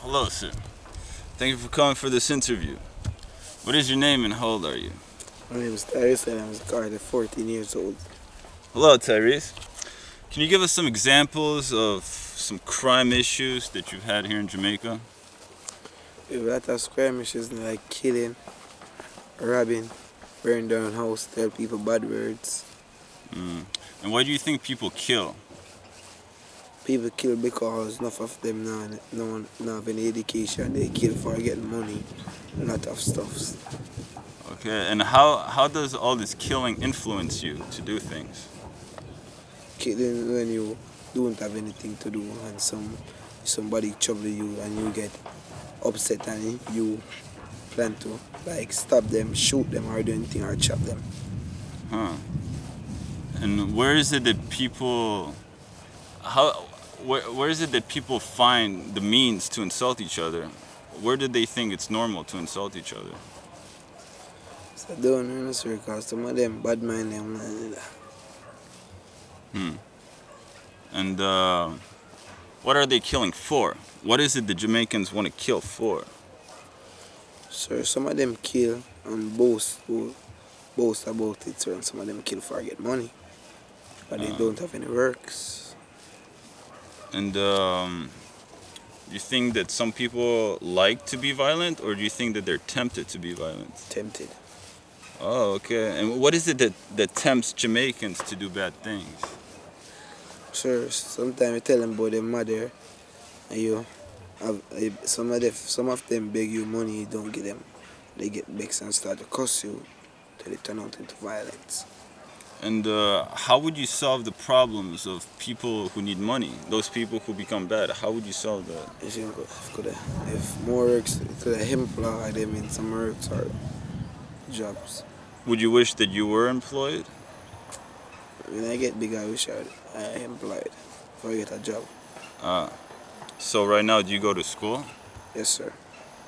Hello, sir. Thank you for coming for this interview. What is your name and how old are you? My name is Tyrese and I'm currently 14 years old. Hello, Tyrese. Can you give us some examples of some crime issues that you've had here in Jamaica? We have a lot of skirmishes like killing, robbing, burn down house, tell people bad words. Mm. And why do you think people kill? People kill because enough of them not have any education. They kill for getting money, a lot of stuffs. Okay, and how does all this killing influence you to do things? Killing when you don't have anything to do and somebody trouble you and you get upset and you plan to like stop them, shoot them or do anything or chop them. Huh. And where is it that people how where is it that people find the means to insult each other? Where do they think it's normal to insult each other? So don't know sir, because some of them bad mind them and Hmm. And what are they killing for? What is it the Jamaicans want to kill for? so some of them kill and boast about it, sir, and some of them kill for get money. But they Uh, don't have any works. and you think that some people like to be violent, or do you think that they're tempted to be violent? Tempted. Oh, okay. And what is it that tempts Jamaicans to do bad things? Sure, sometimes you tell them about their mother and you have some of them beg you money, you don't give them. They get vexed and start to curse you till it turn out into violence. And how would you solve the problems of people who need money? Those people who become bad. How would you solve that? You see, if more works, it could have employ them in some works or jobs. Would you wish that you were employed? When I get big, I wish I employed before I get a job. Uh, so right now, do you go to school? Yes, sir.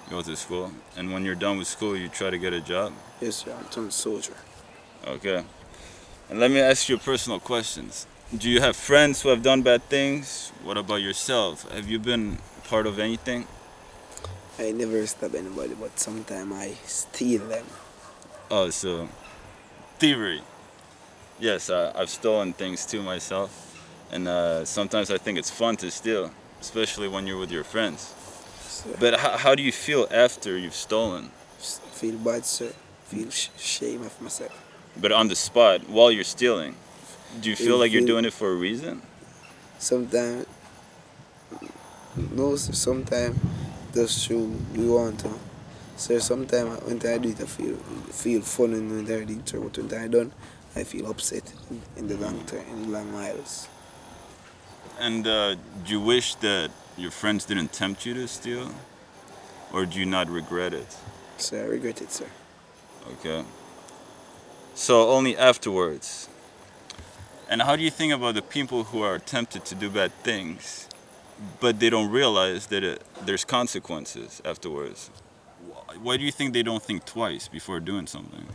You go to school, and when you're done with school, you try to get a job. Yes, sir. I'm turned soldier. Okay. And let me ask you personal questions. Do you have friends who have done bad things? What about yourself? Have you been part of anything? I never stab anybody, but sometimes I steal them. Oh, so thievery. Yes, I've stolen things too myself, and sometimes I think it's fun to steal, especially when you're with your friends. So, But how do you feel after you've stolen? feel bad, sir. Feel shame of myself. But on the spot, while you're stealing, do you feel You like you're feel doing it for a reason? sometimes no, sir. Sometimes just true we want to. So sometimes when I do it, I feel fun and when I do it, but when I don't, I feel upset in the long term, in the long miles. And do you wish that your friends didn't tempt you to steal? Or do you not regret it? So I regret it, sir. Okay. So only afterwards. And how do you think about the people who are tempted to do bad things, but they don't realize that there's consequences afterwards? Why do you think they don't think twice before doing something?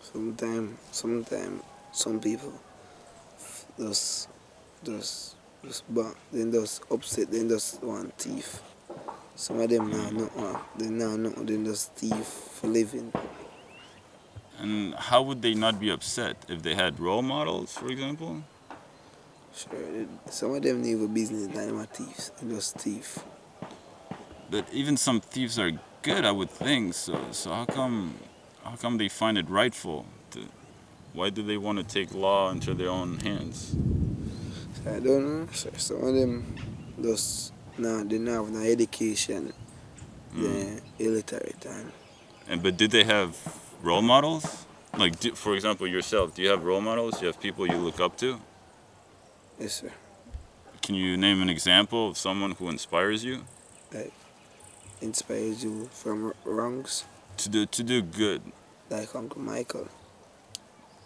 Sometimes, some people just, then just upset, then just want thief. Some of them now not want, they now know, then just thief for living. And how would they not be upset if they had role models, for example? Sure, some of them need a business, not them are thieves, they just thief. But even some thieves are good, I would think. So how come they find it rightful to? Why do they want to take law into their own hands? So I don't know, sir. Some of them just now they don't have no education, Mm. they're illiterate and And but do they have role models? Like, for example, yourself. Do you have role models? Do you have people you look up to? yes, sir. Can you name an example of someone who inspires you Like inspires you from wrongs, to do good? like Uncle Michael.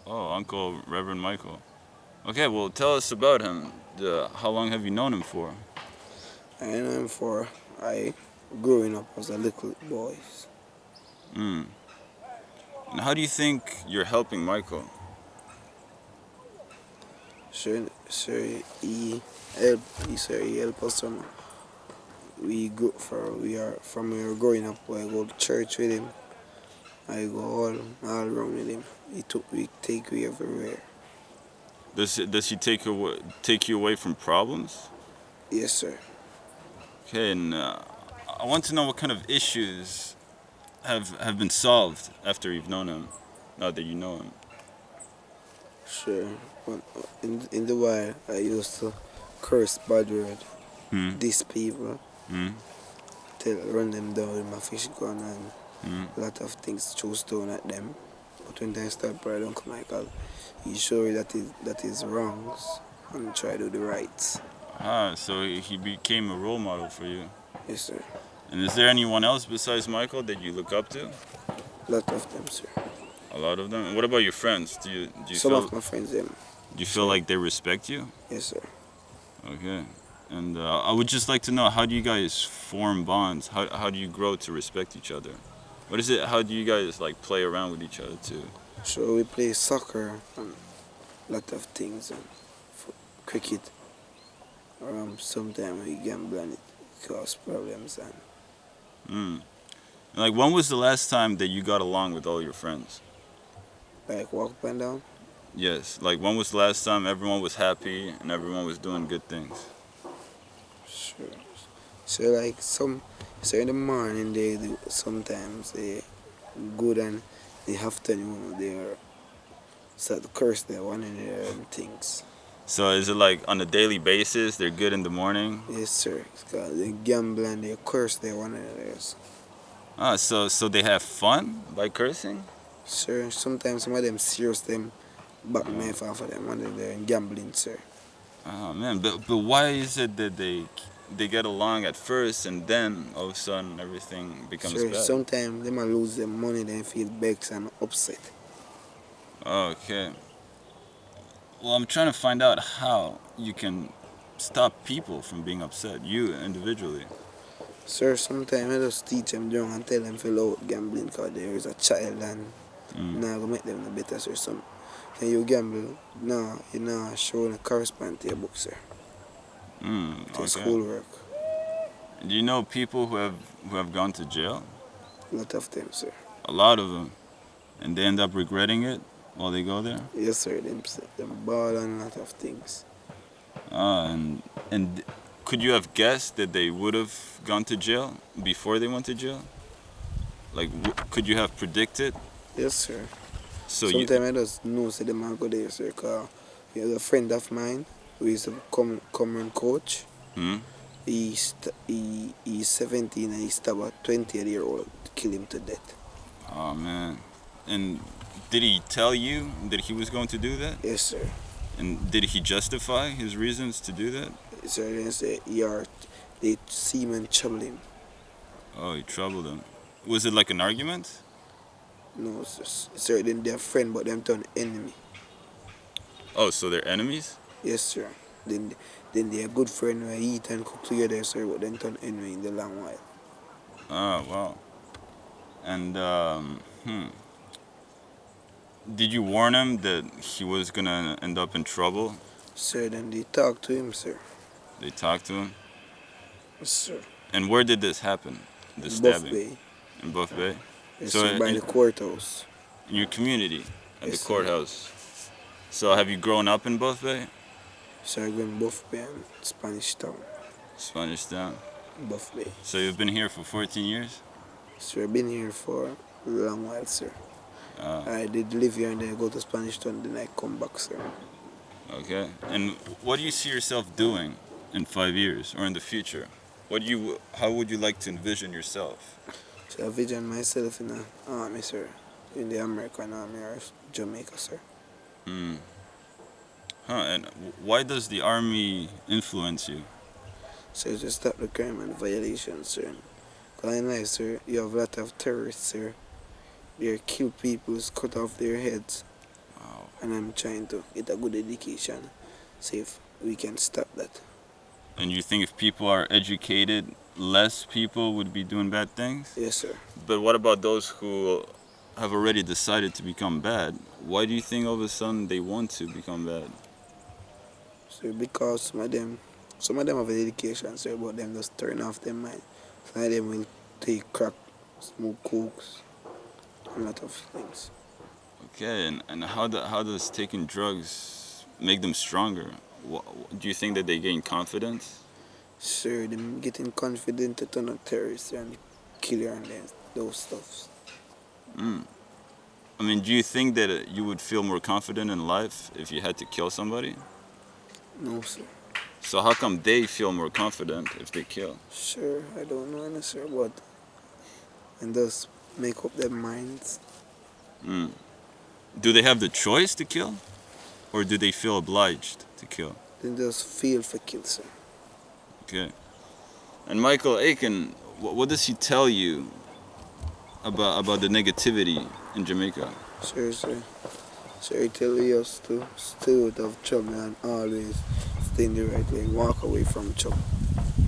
Oh, Uncle Reverend Michael. Okay, well, tell us about him. How long have you known him for? I know him for I growing up as a little boy. Mm. And how do you think you're helping Michael? Sure, he help us some we are from we were growing up. I go to church with him. I go all around with him. We take we everywhere. Does he take you away from problems? Yes, sir. Okay, and I want to know what kind of issues have been solved after you've known him. Now that you know him. Sure. But in the while, I used to curse bad word, Hmm. diss people, Hmm. run them down with my fish gun and Hmm. a lot of things throw stone at them. But when I start pride, Uncle Michael, he show you that is wrongs and try to do the rights. Ah, so he became a role model for you. Yes, sir. And is there anyone else besides Michael that you look up to? Lot of them, sir. A lot of them. And what about your friends? Do you Some feel of my friends, them, do you feel sir. like they respect you? Yes, sir. Okay. And I would just like to know, how do you guys form bonds? How do you grow to respect each other? What is it? How do you guys like play around with each other too? So we play soccer and lot of things and cricket. Sometimes we gamble and it cause problems and Mm. Like, when was the last time that you got along with all your friends? like walk up and down. Yes. Like, when was the last time everyone was happy and everyone was doing good things? Sure. So like so in the morning they do sometimes they good and the afternoon they are start to curse their one another and things. So is it like on a daily basis? They're good in the morning. Yes, sir. Because they gamble and they curse their one another. Ah, so they have fun by cursing. Sir, sometimes some of them serious them back Oh, me off of them when they're gambling, sir. oh man, but why is it that they get along at first and then all of a sudden everything becomes Sir, bad? sometimes they might lose their money, then feel vexed and upset. Okay. Well, I'm trying to find out how you can stop people from being upset, you individually. Sir, sometimes I just teach them young and tell them fill out gambling because there is a child and Mm. now go make them no better, sir. Some when you gamble, no, you know, show the correspond to your book, sir. To your Okay. schoolwork. Do you know people who have gone to jail? A lot of them, sir. A lot of them, and they end up regretting it while they go there. Yes, sir. Them ball and a lot of things. And could you have guessed that they would have gone to jail before they went to jail? Like, could you have predicted? Yes, sir. So you, Sometimes I just know say them might go there, sir, because there's a friend of mine who is a come and coach. hmm? He's 17 and he stabbed a 20-year-old to kill him to death. Oh man. And did he tell you that he was going to do that? Yes, sir. And did he justify his reasons to do that? So they say they see him and trouble him. Oh, he troubled him. Was it like an argument? No, sir, then they're friend, but them turn enemy. Oh, so they're enemies? Yes, sir. Then they're good friend where eat and cook together, sir, but then turn enemy in the long while. Oh, wow. And did you warn him that he was gonna end up in trouble? Sir, then they talk to him, sir. They talked to him. Yes, sir. And where did this happen? The In Buff stabbing Bay. in Buff Bay. Yes, So sir, by the courthouse. in your community, at the Yes, sir. courthouse. So have you grown up in Buff Bay? Sir, I go in Buff Bay and Spanish Town. Spanish Town. Buff Bay. So you've been here for 14 years? Sir, I've been here for a long while, sir. Uh, I did live here and then I go to Spanish Town, then I come back, sir. okay. And what do you see yourself doing in 5 years or in the future? How would you like to envision yourself? So I vision myself in the army, sir. In the American army or Jamaica, sir. Hmm. Huh. And why does the army influence you? So to stop the crime and violations, sir. Because in life, sir, you have a lot of terrorists, sir. They kill people, cut off their heads. Wow. And I'm trying to get a good education, see if we can stop that. And you think if people are educated, less people would be doing bad things? Yes, sir. But what about those who have already decided to become bad? Why do you think all of a sudden they want to become bad? So because some of them Some of them have education, sir, but them just turn off their mind. Some of them will take crack, smoke cokes, a lot of things. Okay, and how does taking drugs make them stronger? Do you think that they gain confidence? Sir, them getting confident to turn a terrorist and killer and then those stuffs. Mm. I mean, do you think that you would feel more confident in life if you had to kill somebody? No, sir. So how come they feel more confident if they kill? Sure, I don't know any, sir, but and just make up their minds. Mm. Do they have the choice to kill, or do they feel obliged to kill? They just feel for kill, sir. Okay. And Michael Aiken, what does he tell you about the negativity in Jamaica? Sure, sir. Sir, he tell us to stay out of trouble and always stay in the right way. Walk away from trouble.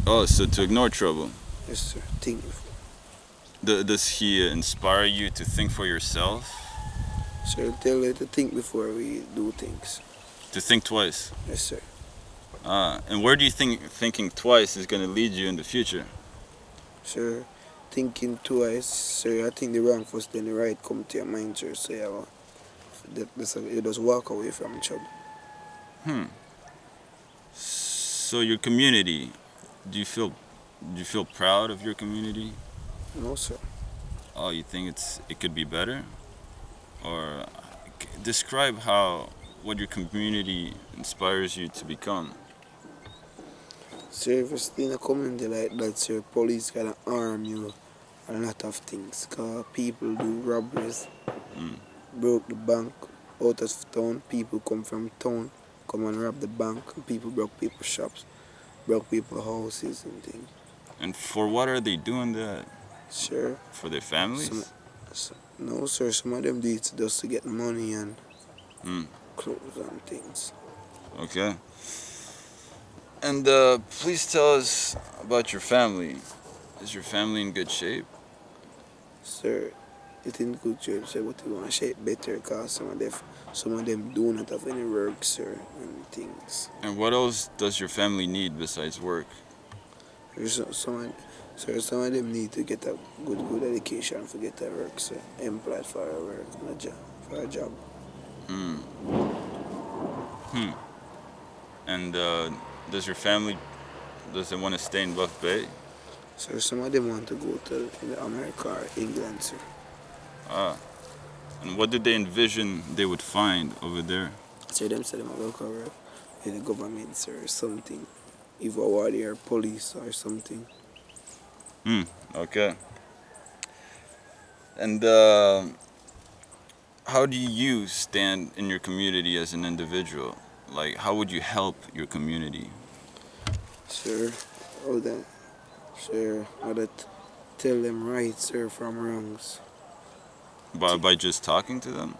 Oh, so to ignore trouble. Yes, sir. Think before. Does he inspire you to think for yourself? Sir, tell you to think before we do things. To think twice? Yes, sir. And where do you think thinking twice is going to lead you in the future? Sir, thinking twice, sir, I think the wrong first, then the right come to your mind, sir. So you just walk away from trouble. Hmm. So your community, do you feel do you feel proud of your community? No, sir. Oh, you think it could be better? Or describe how what your community inspires you to become. Sir, if you stay in a community like that, sir, police gonna arm you a lot of things. Cause people do robberies, Mm. broke the bank out of town. People come from town, come and rob the bank. People broke people's shops, broke people's houses and things. And for what are they doing that? Sure. For their Some, families? no, sir. Some of them do it just to get money and Mm. clothes and things. Okay. And please tell us about your family. Is your family in good shape? Sir, it in good shape, sir, but you want to shape better because some of them do not have any work, sir, and things. And what else does your family need besides work? There's sir, some of them need to get a good education for get a work, sir. Employed for a work and a job, for a job. Hmm. Hmm. And does your family does it want to stay in Buff Bay? Sir, some of them want to go to America or England, sir. Ah. And what do they envision they would find over there? Sir, them say them will go work in the government, sir, or something. Either warrior, police, or something. Hmm. Okay. And how do you stand in your community as an individual? Like, how would you help your community? Sir, all that, sir, all that tell them right, sir, from wrongs. By just talking to them?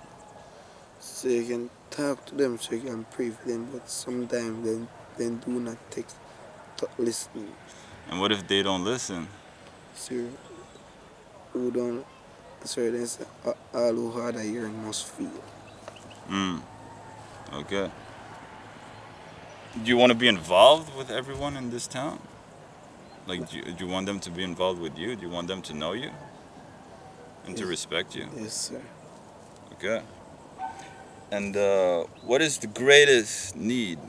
So you can talk to them, so you can pray for them, but sometimes they do not take listen. And what if they don't listen? Sir, who don't, sir, they say, all who hard a hearing must feel. Hmm. Okay. Do you want to be involved with everyone in this town? Like, do you want them to be involved with you? Do you want them to know you and to Yes, respect you? yes, sir. Okay. And what is the greatest need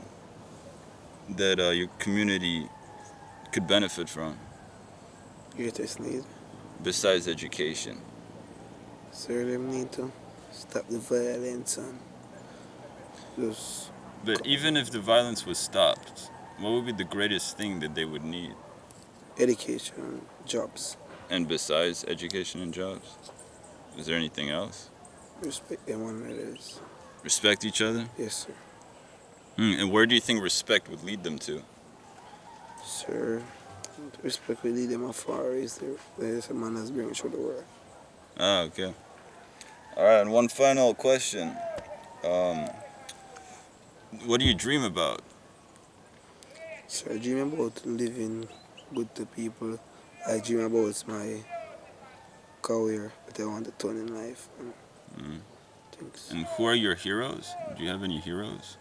that your community could benefit from Greatest need. besides education? Sir, them need to stop the violence and just But even if the violence was stopped, what would be the greatest thing that they would need? education, jobs. And besides education and jobs, is there anything else? Respect them one another's. Respect each other? Yes, sir. And where do you think respect would lead them to? Sir, respect we lead them afar is there's a man that's bringing through the world. Ah, okay. All right, and one final question. Um, what do you dream about? So I dream about living good to people. I dream about my career that I want to turn in life and Mm. things. And who are your heroes? Do you have any heroes?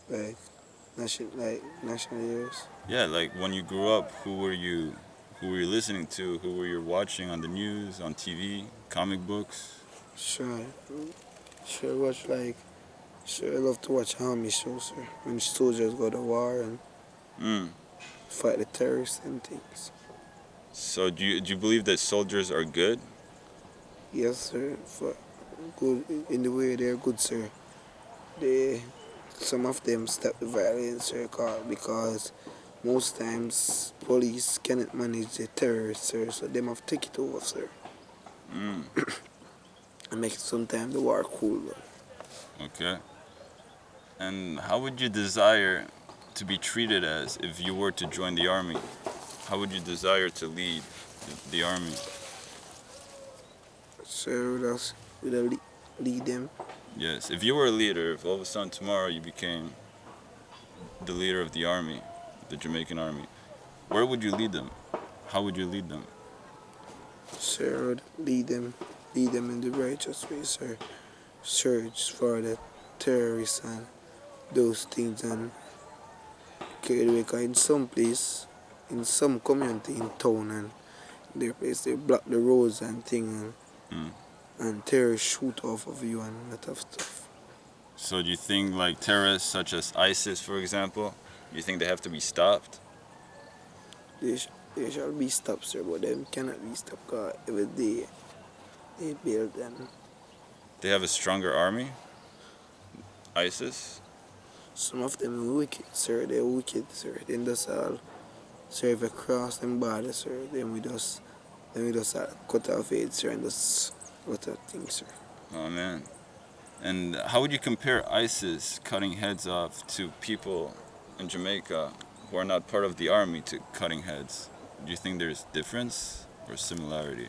Like national heroes. Yeah, like when you grew up, who were you listening to? Who were you watching on the news, on TV, comic books? Sure, sure. Sure. I love to watch army shows, sir. When soldiers go to war and Mm. fight the terrorists and things. So do you believe that soldiers are good? Yes, sir. For good in the way they're good, sir. They some of them stop the violence, sir, because most times police cannot manage the terrorists, sir. So them have to take it over, sir, Mm. and make sometimes the war cool. Okay. And how would you desire to be treated as if you were to join the army? How would you desire to lead the army? Sir, with a lead them. Yes, if you were a leader, if all of a sudden tomorrow you became the leader of the army, the Jamaican army, where would you lead them? How would you lead them? Sir, lead them in the righteous way, sir. Search for the terrorists and those things and carry the because in some place, in some community in town and their place they block the roads and thing Mm. and terrorists shoot off of you and a lot of stuff. So do you think like terrorists such as ISIS, for example, you think they have to be stopped? They shall be stopped, sir, but them cannot be stopped because every day they build them. They have a stronger army, ISIS? Some of them wicked, sir. They're wicked, sir. Then just all, sir, if you cross them borders, sir, then we just cut off heads, sir, and just what a thing, sir. Oh man. And how would you compare ISIS cutting heads off to people in Jamaica who are not part of the army to cutting heads? Do you think there's difference or similarity?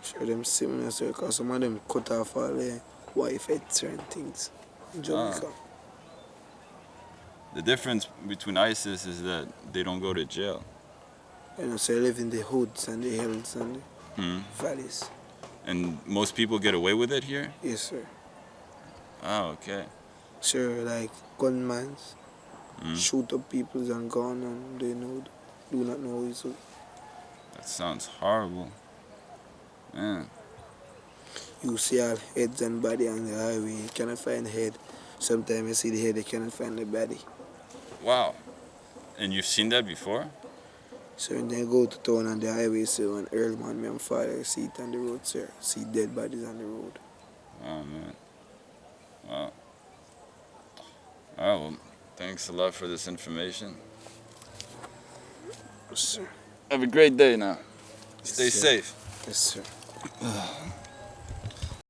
Sure, them similar, sir, because some of them cut off all their wife heads, sir, and things in Ah, Jamaica. the difference between ISIS is that they don't go to jail. You know, so they live in the hoods and the hills and the Hmm. valleys. And most people get away with it here? Yes, sir. Oh, okay. Sure, like gunmen Mm. shoot up people and gone and they do not know who is who. That sounds horrible. Man. You see all heads and body on the highway, you cannot find the head. Sometimes you see the head, you cannot find the body. Wow. And you've seen that before? So when they go to town on the highway, so an early man, me and father see it on the road, sir. See dead bodies on the road. Oh, man. Wow. All right, well, thanks a lot for this information. Yes, sir. Have a great day now. Stay Yes, sir. safe. Yes, sir.